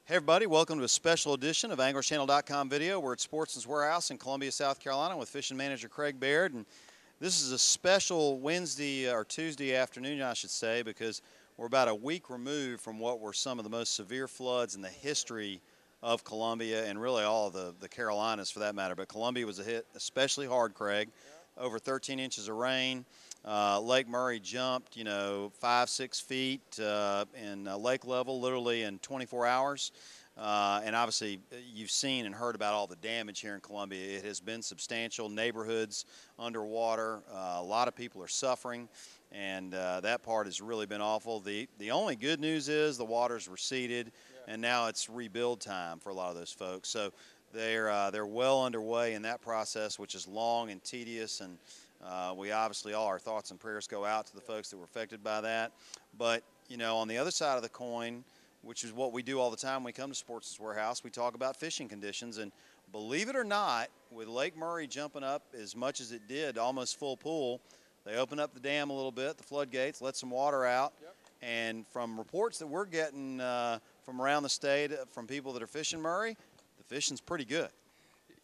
Hey everybody, welcome to a special edition of AnglerChannel.com video. We're at Sportsman's Warehouse in Columbia, South Carolina with fishing manager Craig Baird. And this is a special Wednesday or Tuesday afternoon, I should say, because we're about a week removed from what were some of the most severe floods in the history of Columbia and really all of the Carolinas for that matter. But Columbia was hit especially hard, Craig. Over 13 inches of rain. Lake Murray jumped, 5-6 feet in lake level literally in 24 hours. And obviously you've seen and heard about all the damage here in Columbia. It has been substantial. Neighborhoods underwater. A lot of people are suffering, and that part has really been awful. The only good news is the water's receded, and now it's rebuild time for a lot of those folks. So they're well underway in that process, which is long and tedious, and we obviously all our thoughts and prayers go out to the folks that were affected by that. But on the other side of the coin, which is what we do all the time when we come to Sportsman's Warehouse, we talk about fishing conditions. And believe it or not, with Lake Murray jumping up as much as it did, almost full pool, they opened up the dam a little bit, the floodgates, let some water out. Yep. And from reports that we're getting from around the state from people that are fishing Murray, the fishing's pretty good.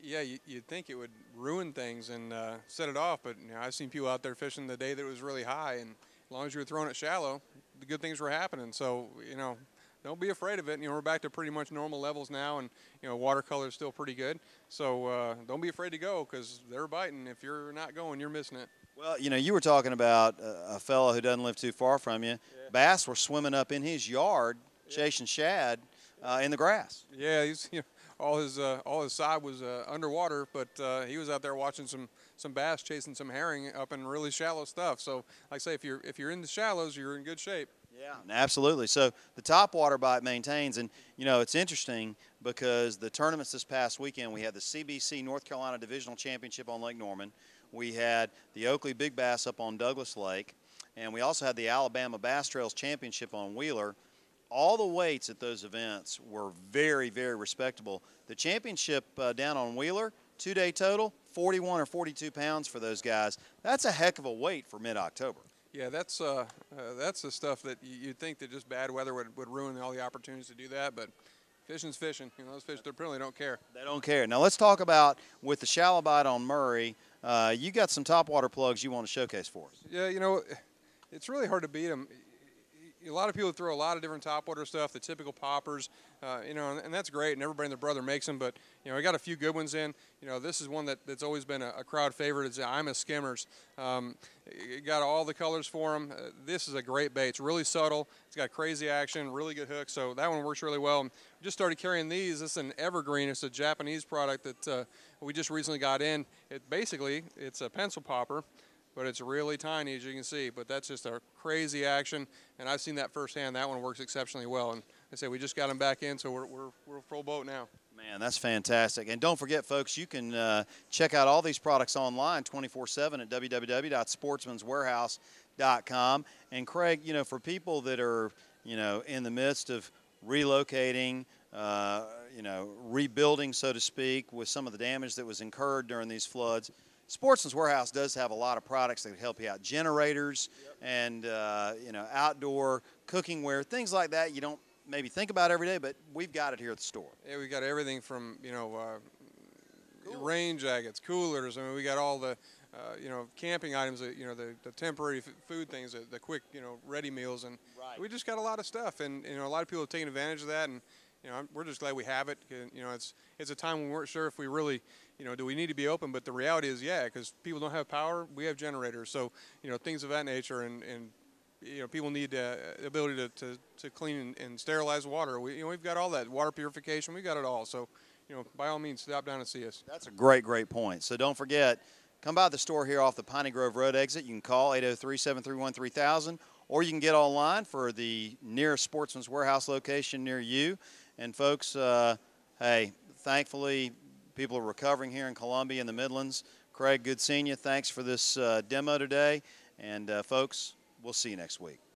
Yeah, you'd think it would ruin things and set it off, but I've seen people out there fishing the day that it was really high, and as long as you were throwing it shallow, the good things were happening. So, don't be afraid of it. We're back to pretty much normal levels now, and watercolor is still pretty good. So don't be afraid to go, because they're biting. If you're not going, you're missing it. Well, you were talking about a fellow who doesn't live too far from you. Yeah. Bass were swimming up in his yard, chasing shad in the grass. Yeah, he's all his side was underwater, but he was out there watching some bass chasing some herring up in really shallow stuff. So, like I say, if you're in the shallows, you're in good shape. Yeah, absolutely. So the top water bite maintains, and it's interesting because the tournaments this past weekend, we had the CBC North Carolina Divisional Championship on Lake Norman. We had the Oakley Big Bass up on Douglas Lake, and we also had the Alabama Bass Trails Championship on Wheeler. All the weights at those events were very, very respectable. The championship down on Wheeler, 2-day total, 41 or 42 pounds for those guys. That's a heck of a weight for mid-October. Yeah, that's the stuff that you'd think that just bad weather would ruin all the opportunities to do that, but fishing's fishing. Those fish, they really don't care. They don't care. Now let's talk about with the shallow bite on Murray. You got some topwater plugs you want to showcase for us. Yeah, it's really hard to beat them. A lot of people throw a lot of different topwater stuff, the typical poppers, and that's great, and everybody and their brother makes them, but, we got a few good ones in. This is one that's always been a crowd favorite. It's the Ima Skimmers. It got all the colors for them. This is a great bait. It's really subtle. It's got crazy action, really good hook, so that one works really well. We just started carrying these. This is an Evergreen. It's a Japanese product that we just recently got in. It's a pencil popper, but it's really tiny, as you can see. But that's just a crazy action, and I've seen that firsthand. That one works exceptionally well. And I say we just got them back in, so we're full boat now. Man, that's fantastic. And don't forget, folks, you can check out all these products online 24/7 at www.sportsmanswarehouse.com. And Craig, for people that are, in the midst of relocating, rebuilding, so to speak, with some of the damage that was incurred during these floods, Sportsman's Warehouse does have a lot of products that can help you out. Generators and, outdoor cooking ware, things like that you don't maybe think about every day, but we've got it here at the store. Yeah, we got everything from, rain jackets, coolers. I mean, we got all the, camping items, the temporary food things, the quick, ready meals. And right. We just got a lot of stuff. And, a lot of people have taken advantage of that. And, we're just glad we have it. It's a time when we weren't sure if we really, do we need to be open? But the reality is, yeah, because people don't have power, we have generators. So, things of that nature, and people need the ability to clean and sterilize water. We've got all that. Water purification, we got it all. So, by all means, stop down and see us. That's a great point. So don't forget, come by the store here off the Piney Grove Road exit. You can call 803-731-3000, or you can get online for the nearest Sportsman's Warehouse location near you. And folks, hey, thankfully, people are recovering here in Columbia and the Midlands. Craig, good seeing you. Thanks for this demo today. And folks, we'll see you next week.